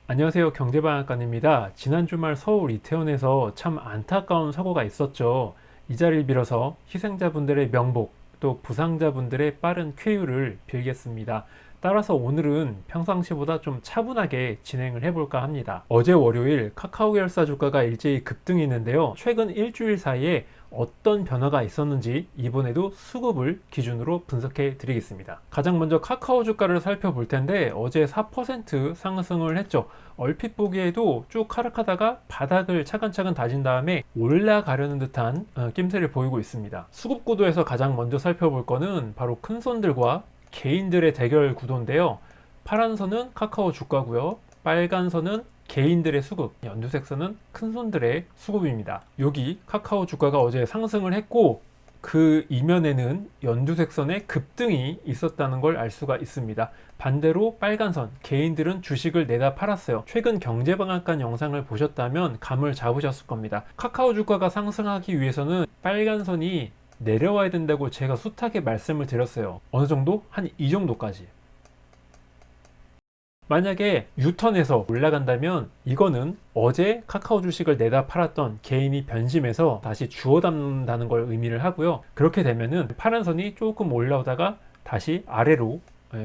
안녕하세요. 경제방앗간입니다. 지난 주말 서울 이태원에서 참 안타까운 사고가 있었죠. 이 자리를 빌어서 희생자분들의 명복, 또 부상자분들의 빠른 쾌유를 빌겠습니다. 따라서 오늘은 평상시보다 좀 차분하게 진행을 해볼까 합니다. 어제 월요일 카카오 결사 주가가 일제히 급등했는데요. 최근 일주일 사이에 어떤 변화가 있었는지 이번에도 수급을 기준으로 분석해 드리겠습니다. 가장 먼저 카카오 주가를 살펴볼 텐데 어제 4% 상승을 했죠. 얼핏 보기에도 쭉 하락하다가 바닥을 차근차근 다진 다음에 올라가려는 듯한 낌새를 보이고 있습니다. 수급 구도에서 가장 먼저 살펴볼 거는 바로 큰 손들과 개인들의 대결 구도인데요. 파란 선은 카카오 주가고요. 빨간 선은 개인들의 수급, 연두색 선은 큰손들의 수급입니다. 여기 카카오 주가가 어제 상승을 했고 그 이면에는 연두색 선의 급등이 있었다는 걸 알 수가 있습니다. 반대로 빨간 선, 개인들은 주식을 내다 팔았어요. 최근 경제방앗간 영상을 보셨다면 감을 잡으셨을 겁니다. 카카오 주가가 상승하기 위해서는 빨간 선이 내려와야 된다고 제가 숱하게 말씀을 드렸어요. 어느 정도? 한 이 정도까지. 만약에 유턴해서 올라간다면 이거는 어제 카카오 주식을 내다 팔았던 개인이 변심해서 다시 주워 담는다는 걸 의미를 하고요. 그렇게 되면은 파란 선이 조금 올라오다가 다시 아래로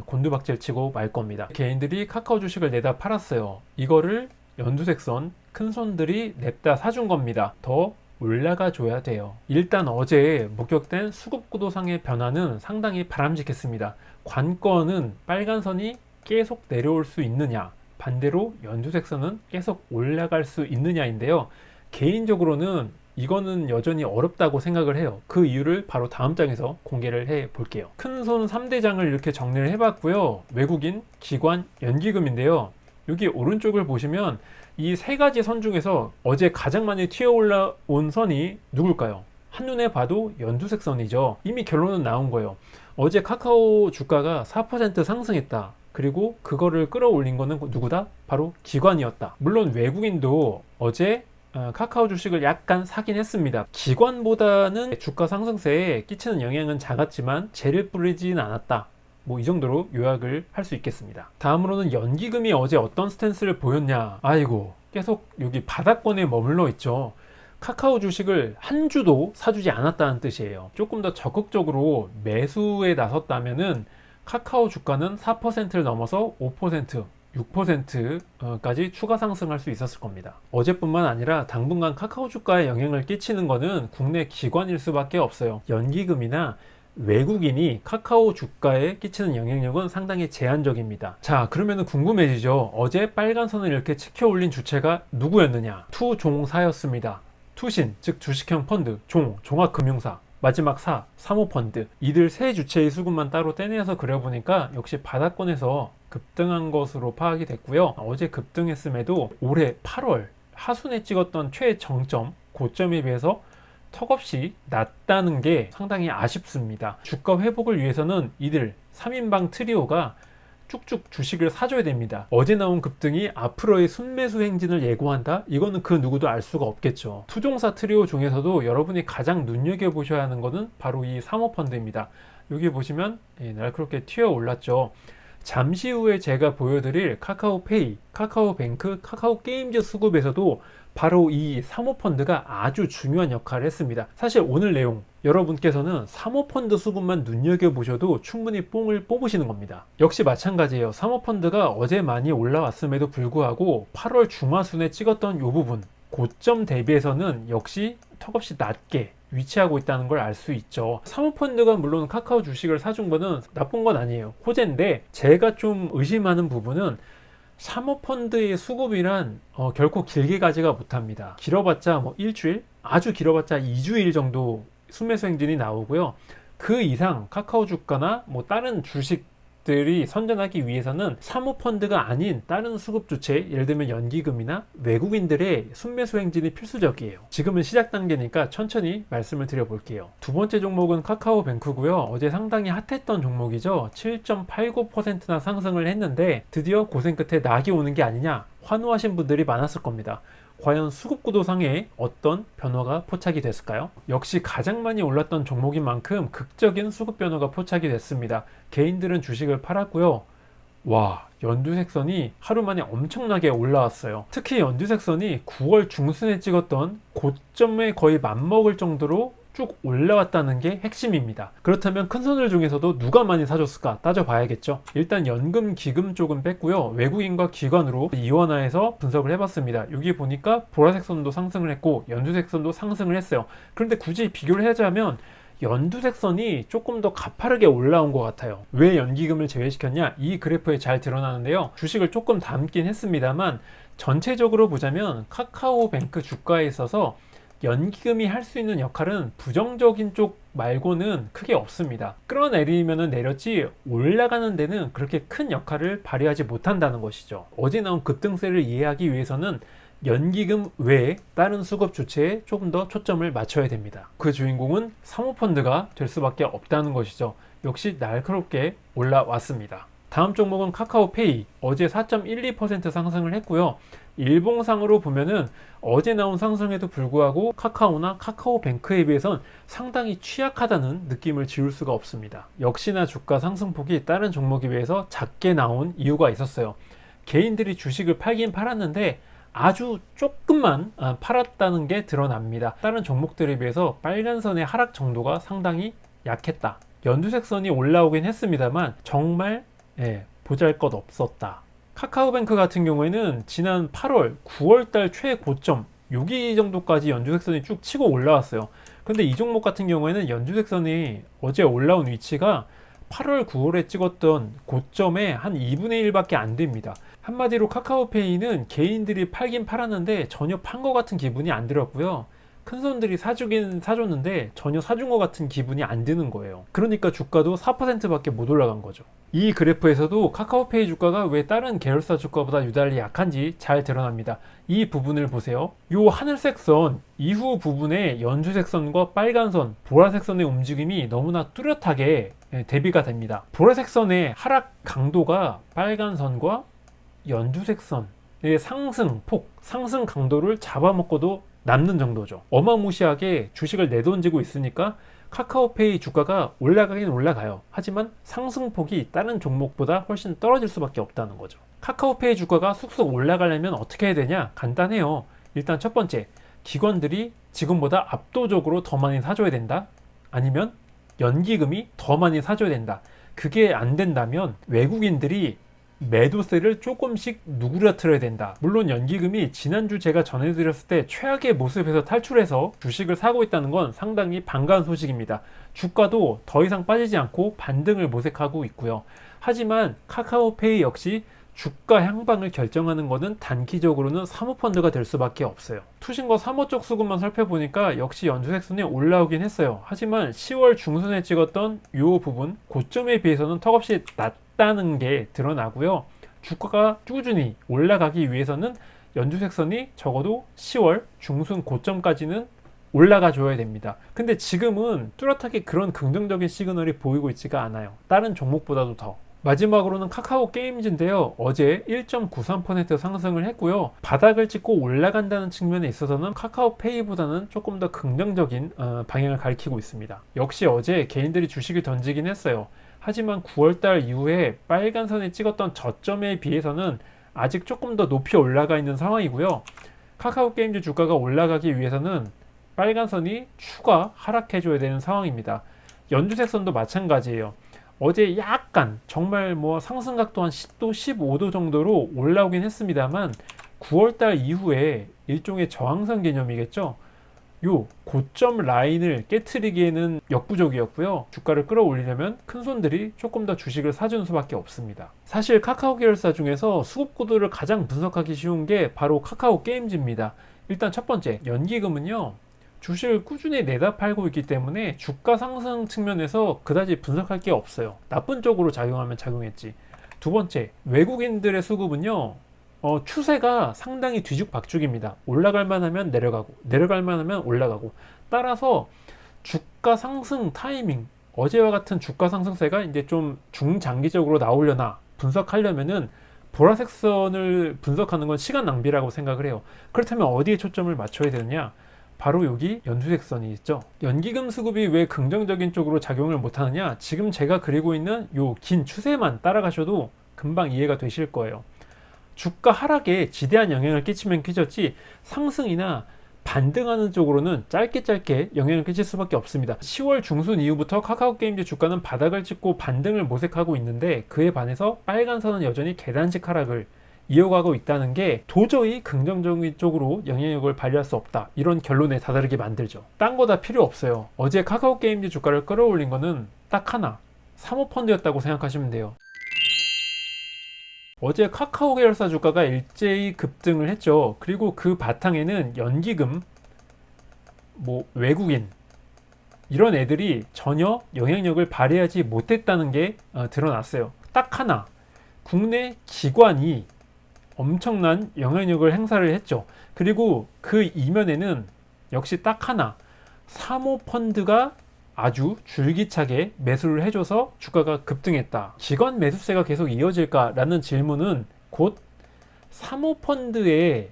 곤두박질 치고 말 겁니다. 개인들이 카카오 주식을 내다 팔았어요. 이거를 연두색 선, 큰 손들이 냅다 사준 겁니다. 더 올라가 줘야 돼요. 일단 어제 목격된 수급 구도상의 변화는 상당히 바람직했습니다. 관건은 빨간 선이 계속 내려올 수 있느냐, 반대로 연두색 선은 계속 올라갈 수 있느냐인데요. 개인적으로는 이거는 여전히 어렵다고 생각을 해요. 그 이유를 바로 다음 장에서 공개를 해 볼게요. 큰 손 3대장을 이렇게 정리를 해봤고요. 외국인, 기관, 연기금인데요. 여기 오른쪽을 보시면 이 세 가지 선 중에서 어제 가장 많이 튀어 올라온 선이 누굴까요? 한눈에 봐도 연두색 선이죠. 이미 결론은 나온 거예요. 어제 카카오 주가가 4% 상승했다. 그리고 그거를 끌어올린 거는 누구다? 바로 기관이었다. 물론 외국인도 어제 카카오 주식을 약간 사긴 했습니다. 기관보다는 주가 상승세에 끼치는 영향은 작았지만 재를 뿌리진 않았다. 뭐 이 정도로 요약을 할 수 있겠습니다. 다음으로는 연기금이 어제 어떤 스탠스를 보였냐. 아이고, 계속 여기 바닥권에 머물러 있죠. 카카오 주식을 한 주도 사주지 않았다는 뜻이에요. 조금 더 적극적으로 매수에 나섰다면은 카카오 주가는 4%를 넘어서 5%, 6%까지 추가 상승할 수 있었을 겁니다. 어제뿐만 아니라 당분간 카카오 주가에 영향을 끼치는 것은 국내 기관일 수밖에 없어요. 연기금이나 외국인이 카카오 주가에 끼치는 영향력은 상당히 제한적입니다. 자, 그러면 궁금해지죠. 어제 빨간 선을 이렇게 치켜 올린 주체가 누구였느냐? 투종사였습니다. 투신, 즉 주식형 펀드, 종합금융사, 마지막 사모펀드. 이들 세 주체의 수급만 따로 떼내서 그려보니까 역시 바닥권에서 급등한 것으로 파악이 됐고요. 어제 급등했음에도 올해 8월 하순에 찍었던 최정점, 고점에 비해서 턱없이 낮다는 게 상당히 아쉽습니다. 주가 회복을 위해서는 이들 3인방 트리오가 쭉쭉 주식을 사줘야 됩니다. 어제 나온 급등이 앞으로의 순매수 행진을 예고한다? 이거는 그 누구도 알 수가 없겠죠. 투종사 트리오 중에서도 여러분이 가장 눈여겨보셔야 하는 것은 바로 이 사모펀드입니다. 여기 보시면 날카롭게 튀어 올랐죠. 잠시 후에 제가 보여드릴 카카오페이, 카카오뱅크, 카카오게임즈 수급에서도 바로 이 사모펀드가 아주 중요한 역할을 했습니다. 사실 오늘 내용 여러분께서는 사모펀드 수급만 눈여겨보셔도 충분히 뽕을 뽑으시는 겁니다. 역시 마찬가지예요. 사모펀드가 어제 많이 올라왔음에도 불구하고 8월 중하순에 찍었던 이 부분 고점 대비해서는 역시 턱없이 낮게 위치하고 있다는 걸 알 수 있죠. 사모펀드가 물론 카카오 주식을 사준 거는 나쁜 건 아니에요. 호재인데 제가 좀 의심하는 부분은 사모펀드의 수급이란 결코 길게 가지가 못합니다. 길어봤자 뭐 일주일, 아주 길어봤자 2주일 정도 순매수 행진이 나오고요. 그 이상 카카오 주가나 뭐 다른 주식들이 선전하기 위해서는 사모펀드가 아닌 다른 수급 주체, 예를 들면 연기금이나 외국인들의 순매수 행진이 필수적이에요. 지금은 시작 단계니까 천천히 말씀을 드려볼게요. 두 번째 종목은 카카오뱅크고요. 어제 상당히 핫했던 종목이죠. 7.89%나 상승을 했는데 드디어 고생 끝에 낙이 오는 게 아니냐 환호하신 분들이 많았을 겁니다. 과연 수급 구도상에 어떤 변화가 포착이 됐을까요? 역시 가장 많이 올랐던 종목인 만큼 극적인 수급 변화가 포착이 됐습니다. 개인들은 주식을 팔았고요. 와, 연두색선이 하루 만에 엄청나게 올라왔어요. 특히 연두색선이 9월 중순에 찍었던 고점에 거의 맞먹을 정도로 쭉 올라왔다는 게 핵심입니다. 그렇다면 큰 손들 중에서도 누가 많이 사줬을까 따져봐야겠죠. 일단 연금, 기금 쪽은 뺐고요. 외국인과 기관으로 이원화해서 분석을 해봤습니다. 여기 보니까 보라색 선도 상승을 했고 연두색 선도 상승을 했어요. 그런데 굳이 비교를 하자면 연두색 선이 조금 더 가파르게 올라온 것 같아요. 왜 연기금을 제외시켰냐? 이 그래프에 잘 드러나는데요. 주식을 조금 담긴 했습니다만 전체적으로 보자면 카카오뱅크 주가에 있어서 연기금이 할 수 있는 역할은 부정적인 쪽 말고는 크게 없습니다. 끌어내리면 내렸지 올라가는 데는 그렇게 큰 역할을 발휘하지 못한다는 것이죠. 어제 나온 급등세를 이해하기 위해서는 연기금 외에 다른 수급 주체에 조금 더 초점을 맞춰야 됩니다. 그 주인공은 사모펀드가 될 수밖에 없다는 것이죠. 역시 날카롭게 올라왔습니다. 다음 종목은 카카오페이. 어제 4.12% 상승을 했고요. 일봉상으로 보면은 어제 나온 상승에도 불구하고 카카오나 카카오뱅크에 비해선 상당히 취약하다는 느낌을 지울 수가 없습니다. 역시나 주가 상승폭이 다른 종목에 비해서 작게 나온 이유가 있었어요. 개인들이 주식을 팔긴 팔았는데 아주 조금만 팔았다는 게 드러납니다. 다른 종목들에 비해서 빨간선의 하락 정도가 상당히 약했다. 연두색 선이 올라오긴 했습니다만 정말 보잘것 없었다. 카카오뱅크 같은 경우에는 지난 8월, 9월달 최고점 여기 정도까지 연두색선이 쭉 치고 올라왔어요. 근데 이 종목 같은 경우에는 연두색선이 어제 올라온 위치가 8월, 9월에 찍었던 고점의 한 2분의 1밖에 안 됩니다. 한마디로 카카오페이는 개인들이 팔긴 팔았는데 전혀 판 것 같은 기분이 안 들었고요. 큰손들이 사주긴 사줬는데 전혀 사준 것 같은 기분이 안 드는 거예요. 그러니까 주가도 4%밖에 못 올라간 거죠. 이 그래프에서도 카카오페이 주가가 왜 다른 계열사 주가보다 유달리 약한지 잘 드러납니다. 이 부분을 보세요. 이 하늘색 선 이후 부분에 연두색 선과 빨간 선, 보라색 선의 움직임이 너무나 뚜렷하게 대비가 됩니다. 보라색 선의 하락 강도가 빨간 선과 연두색 선의 상승폭, 상승 강도를 잡아먹고도 남는 정도죠. 어마무시하게 주식을 내던지고 있으니까 카카오페이 주가가 올라가긴 올라가요. 하지만 상승폭이 다른 종목보다 훨씬 떨어질 수밖에 없다는 거죠. 카카오페이 주가가 쑥쑥 올라가려면 어떻게 해야 되냐? 간단해요. 일단 첫 번째, 기관들이 지금보다 압도적으로 더 많이 사줘야 된다. 아니면 연기금이 더 많이 사줘야 된다. 그게 안 된다면 외국인들이 매도세를 조금씩 누그러뜨려야 된다. 물론 연기금이 지난주 제가 전해드렸을 때 최악의 모습에서 탈출해서 주식을 사고 있다는 건 상당히 반가운 소식입니다. 주가도 더 이상 빠지지 않고 반등을 모색하고 있고요. 하지만 카카오페이 역시 주가 향방을 결정하는 것은 단기적으로는 사모펀드가 될 수밖에 없어요. 투신과 사모 쪽 수급만 살펴보니까 역시 연두색선이 올라오긴 했어요. 하지만 10월 중순에 찍었던 이 부분 고점에 비해서는 턱없이 낮다는 게 드러나고요. 주가가 꾸준히 올라가기 위해서는 연두색선이 적어도 10월 중순 고점까지는 올라가 줘야 됩니다. 근데 지금은 뚜렷하게 그런 긍정적인 시그널이 보이고 있지가 않아요. 다른 종목보다도 더. 마지막으로는 카카오 게임즈인데요. 어제 1.93% 상승을 했고요. 바닥을 찍고 올라간다는 측면에 있어서는 카카오페이보다는 조금 더 긍정적인 방향을 가리키고 있습니다. 역시 어제 개인들이 주식을 던지긴 했어요. 하지만 9월달 이후에 빨간선에 찍었던 저점에 비해서는 아직 조금 더 높이 올라가 있는 상황이고요. 카카오 게임즈 주가가 올라가기 위해서는 빨간선이 추가 하락해줘야 되는 상황입니다. 연두색 선도 마찬가지예요. 어제 약간 정말 상승각도 한 10도, 15도 정도로 올라오긴 했습니다만 9월달 이후에 일종의 저항선 개념이겠죠. 요 고점 라인을 깨트리기에는 역부족이었고요. 주가를 끌어올리려면 큰손들이 조금 더 주식을 사주는 수밖에 없습니다. 사실 카카오 계열사 중에서 수급 구도를 가장 분석하기 쉬운 게 바로 카카오 게임즈입니다. 일단 첫 번째, 연기금은요. 주식을 꾸준히 내다 팔고 있기 때문에 주가 상승 측면에서 그다지 분석할 게 없어요. 나쁜 쪽으로 작용하면 작용했지. 두 번째, 외국인들의 수급은요. 추세가 상당히 뒤죽박죽입니다. 올라갈 만하면 내려가고 내려갈 만하면 올라가고 따라서 주가 상승 타이밍 어제와 같은 주가 상승세가 이제 좀 중장기적으로 나오려나 분석하려면은 보라색 선을 분석하는 건 시간 낭비라고 생각을 해요. 그렇다면 어디에 초점을 맞춰야 되느냐? 바로 여기 연두색 선이 있죠. 연기금 수급이 왜 긍정적인 쪽으로 작용을 못하느냐? 지금 제가 그리고 있는 요 긴 추세만 따라가셔도 금방 이해가 되실 거예요. 주가 하락에 지대한 영향을 끼치면 끼쳤지 상승이나 반등하는 쪽으로는 짧게 영향을 끼칠 수밖에 없습니다. 10월 중순 이후부터 카카오게임즈 주가는 바닥을 찍고 반등을 모색하고 있는데 그에 반해서 빨간선은 여전히 계단식 하락을 이어가고 있다는 게 도저히 긍정적인 쪽으로 영향력을 발휘할 수 없다, 이런 결론에 다다르게 만들죠. 딴 거 다 필요 없어요. 어제 카카오게임즈 주가를 끌어올린 거는 딱 하나, 사모펀드였다고 생각하시면 돼요. 어제 카카오 계열사 주가가 일제히 급등을 했죠. 그리고 그 바탕에는 연기금, 외국인 이런 애들이 전혀 영향력을 발휘하지 못했다는 게 드러났어요. 딱 하나, 국내 기관이 엄청난 영향력을 행사를 했죠. 그리고 그 이면에는 역시 딱 하나, 사모펀드가 아주 줄기차게 매수를 해줘서 주가가 급등했다. 기관 매수세가 계속 이어질까라는 질문은 곧 사모펀드의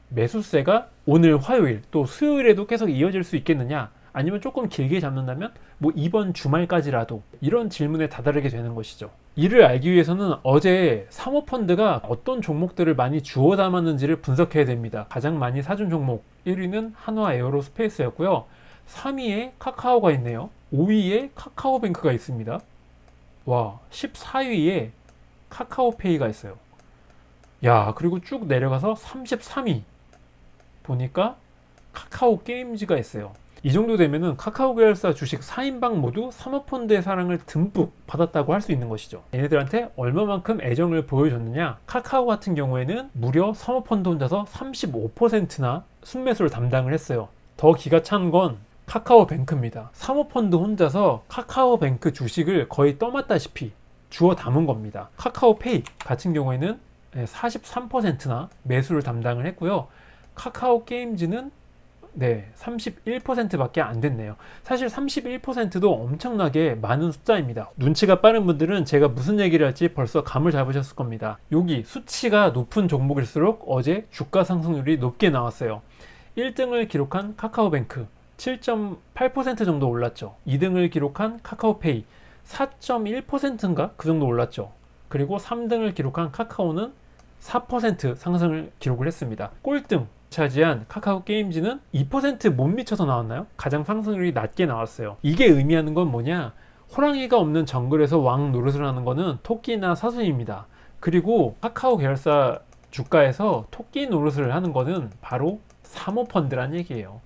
매수세가 오늘 화요일 또 수요일에도 계속 이어질 수 있겠느냐, 아니면 조금 길게 잡는다면 이번 주말까지라도, 이런 질문에 다다르게 되는 것이죠. 이를 알기 위해서는 어제 사모펀드가 어떤 종목들을 많이 주워 담았는지를 분석해야 됩니다. 가장 많이 사준 종목 1위는 한화에어로스페이스였고요. 3위에 카카오가 있네요. 5위에 카카오뱅크가 있습니다. 14위에 카카오페이가 있어요. 그리고 쭉 내려가서 33위 보니까 카카오게임즈가 있어요. 이 정도 되면은 카카오 계열사 주식 4인방 모두 사모펀드의 사랑을 듬뿍 받았다고 할 수 있는 것이죠. 얘네들한테 얼마만큼 애정을 보여줬느냐, 카카오 같은 경우에는 무려 사모펀드 혼자서 35%나 순매수를 담당을 했어요. 더 기가 찬 건 카카오뱅크입니다. 사모펀드 혼자서 카카오뱅크 주식을 거의 떠맡다시피 주워 담은 겁니다. 카카오페이 같은 경우에는 43%나 매수를 담당을 했고요. 카카오게임즈는 31%밖에 안 됐네요. 사실 31%도 엄청나게 많은 숫자입니다. 눈치가 빠른 분들은 제가 무슨 얘기를 할지 벌써 감을 잡으셨을 겁니다. 여기 수치가 높은 종목일수록 어제 주가 상승률이 높게 나왔어요. 1등을 기록한 카카오뱅크 7.8% 정도 올랐죠. 2등을 기록한 카카오페이 4.1%인가 그 정도 올랐죠. 그리고 3등을 기록한 카카오는 4% 상승을 기록을 했습니다. 꼴등 차지한 카카오게임즈는 2% 못 미쳐서 나왔나요? 가장 상승률이 낮게 나왔어요. 이게 의미하는 건 뭐냐? 호랑이가 없는 정글에서 왕 노릇을 하는 거는 토끼나 사슴입니다. 그리고 카카오 계열사 주가에서 토끼 노릇을 하는 거는 바로 사모펀드란 얘기예요.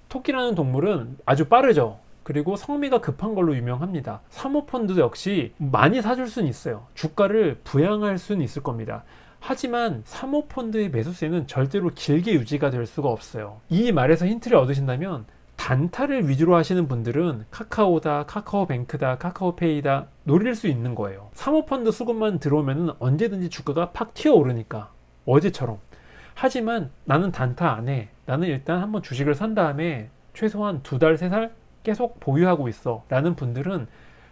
토끼라는 동물은 아주 빠르죠. 그리고 성미가 급한 걸로 유명합니다. 사모펀드도 역시 많이 사줄 수는 있어요. 주가를 부양할 수는 있을 겁니다. 하지만 사모펀드의 매수세는 절대로 길게 유지가 될 수가 없어요. 이 말에서 힌트를 얻으신다면 단타를 위주로 하시는 분들은 카카오다, 카카오뱅크다, 카카오페이다 노릴 수 있는 거예요. 사모펀드 수급만 들어오면 언제든지 주가가 팍 튀어오르니까, 어제처럼. 하지만 나는 단타 안 해. 나는 일단 한번 주식을 산 다음에 최소한 2달, 3달 계속 보유하고 있어 라는 분들은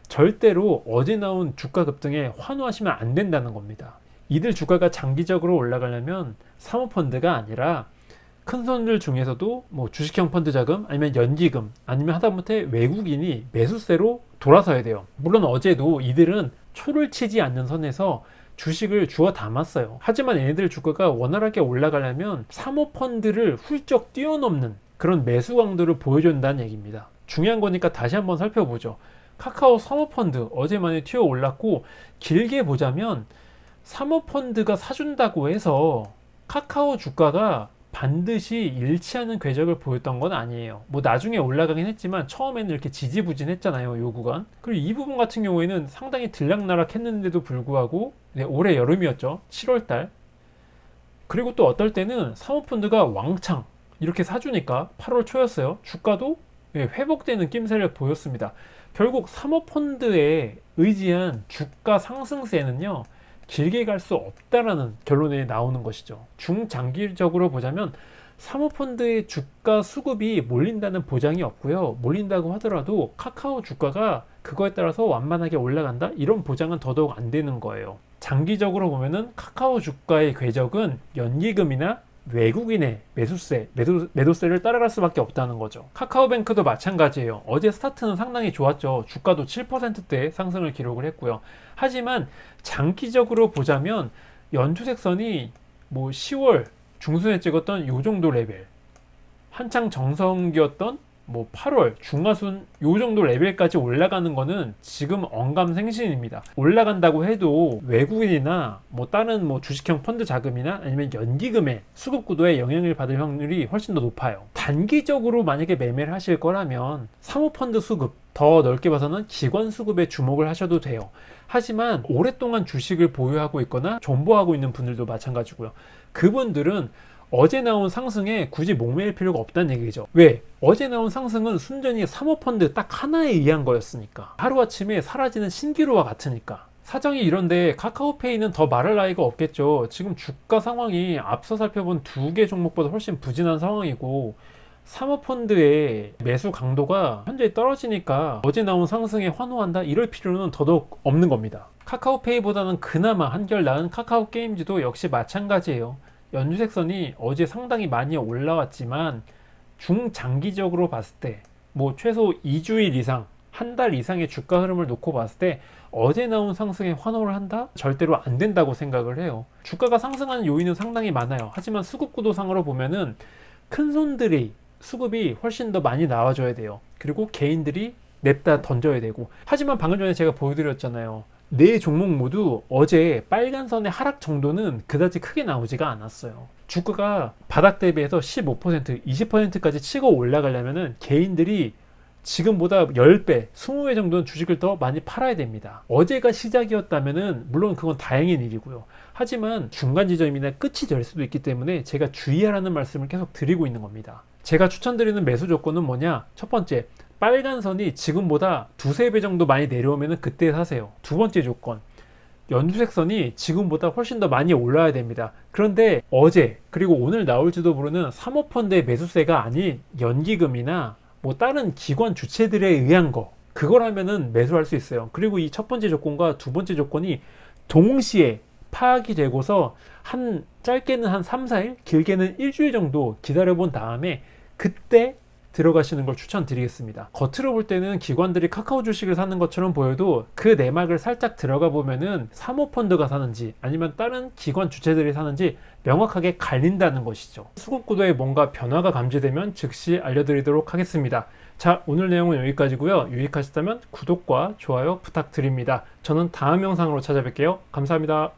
절대로 어제 나온 주가 급등에 환호하시면 안 된다는 겁니다. 이들 주가가 장기적으로 올라가려면 사모펀드가 아니라 큰 손들 중에서도 주식형 펀드 자금, 아니면 연기금, 아니면 하다못해 외국인이 매수세로 돌아서야 돼요. 물론 어제도 이들은 초를 치지 않는 선에서 주식을 주워 담았어요. 하지만 얘네들 주가가 원활하게 올라가려면 사모펀드를 훌쩍 뛰어넘는 그런 매수 강도를 보여준다는 얘기입니다. 중요한 거니까 다시 한번 살펴보죠. 카카오 사모펀드 어제만에 튀어 올랐고, 길게 보자면 사모펀드가 사준다고 해서 카카오 주가가 반드시 일치하는 궤적을 보였던 건 아니에요. 나중에 올라가긴 했지만 처음에는 이렇게 지지부진했잖아요, 요 구간. 그리고 이 부분 같은 경우에는 상당히 들락날락 했는데도 불구하고 올해 여름이었죠. 7월달. 그리고 또 어떨 때는 사모펀드가 왕창 이렇게 사주니까 8월 초였어요. 주가도 회복되는 낌새를 보였습니다. 결국 사모펀드에 의지한 주가 상승세는요, 길게 갈 수 없다라는 결론에 나오는 것이죠. 중장기적으로 보자면 사모펀드의 주가 수급이 몰린다는 보장이 없고요. 몰린다고 하더라도 카카오 주가가 그거에 따라서 완만하게 올라간다? 이런 보장은 더더욱 안 되는 거예요. 장기적으로 보면은 카카오 주가의 궤적은 연기금이나 외국인의 매도세를 따라갈 수밖에 없다는 거죠. 카카오뱅크도 마찬가지예요. 어제 스타트는 상당히 좋았죠. 주가도 7%대 상승을 기록을 했고요. 하지만 장기적으로 보자면 연투색선이 뭐 10월 중순에 찍었던 요 정도 레벨, 한창 정성기였던 뭐 8월 중하순 요 정도 레벨까지 올라가는 거는 지금 언감생신입니다. 올라간다고 해도 외국인이나 뭐 다른 뭐 주식형 펀드 자금이나 아니면 연기금의 수급 구도에 영향을 받을 확률이 훨씬 더 높아요. 단기적으로 만약에 매매를 하실 거라면 사모펀드 수급, 더 넓게 봐서는 기관 수급에 주목을 하셔도 돼요. 하지만 오랫동안 주식을 보유하고 있거나 존버하고 있는 분들도 마찬가지고요. 그분들은 어제 나온 상승에 굳이 목매일 필요가 없다는 얘기죠. 왜? 어제 나온 상승은 순전히 사모펀드 딱 하나에 의한 거였으니까. 하루아침에 사라지는 신기루와 같으니까. 사정이 이런데 카카오페이는 더 말할 나위가 없겠죠. 지금 주가 상황이 앞서 살펴본 두 개 종목보다 훨씬 부진한 상황이고, 사모펀드의 매수 강도가 현재 떨어지니까 어제 나온 상승에 환호한다? 이럴 필요는 더더욱 없는 겁니다. 카카오페이보다는 그나마 한결 나은 카카오게임즈도 역시 마찬가지예요. 연주색선이 어제 상당히 많이 올라왔지만 중장기적으로 봤을 때 뭐 최소 2주일 이상, 한 달 이상의 주가 흐름을 놓고 봤을 때 어제 나온 상승에 환호를 한다? 절대로 안 된다고 생각을 해요. 주가가 상승하는 요인은 상당히 많아요. 하지만 수급 구도상으로 보면은 큰 손들이 수급이 훨씬 더 많이 나와줘야 돼요. 그리고 개인들이 냅다 던져야 되고. 하지만 방금 전에 제가 보여드렸잖아요. 네 종목 모두 어제 빨간선의 하락 정도는 그다지 크게 나오지가 않았어요. 주가가 바닥 대비해서 15%, 20%까지 치고 올라가려면은 개인들이 지금보다 10배, 20배 정도는 주식을 더 많이 팔아야 됩니다. 어제가 시작이었다면은 물론 그건 다행인 일이고요. 하지만 중간 지점이나 끝이 될 수도 있기 때문에 제가 주의하라는 말씀을 계속 드리고 있는 겁니다. 제가 추천드리는 매수 조건은 뭐냐? 첫 번째, 빨간 선이 지금보다 두세 배 정도 많이 내려오면 그때 사세요. 두 번째 조건, 연두색 선이 지금보다 훨씬 더 많이 올라야 됩니다. 그런데 어제 그리고 오늘 나올지도 모르는 사모펀드의 매수세가 아닌 연기금이나 뭐 다른 기관 주체들에 의한 거, 그거라면은 매수할 수 있어요. 그리고 이 첫 번째 조건과 두 번째 조건이 동시에 파악이 되고서 짧게는 한 3, 4일, 길게는 일주일 정도 기다려본 다음에 그때 들어가시는 걸 추천드리겠습니다. 겉으로 볼 때는 기관들이 카카오 주식을 사는 것처럼 보여도 그 내막을 살짝 들어가 보면은 사모펀드가 사는지 아니면 다른 기관 주체들이 사는지 명확하게 갈린다는 것이죠. 수급 구도에 뭔가 변화가 감지되면 즉시 알려드리도록 하겠습니다. 자, 오늘 내용은 여기까지고요. 유익하셨다면 구독과 좋아요 부탁드립니다. 저는 다음 영상으로 찾아뵐게요. 감사합니다.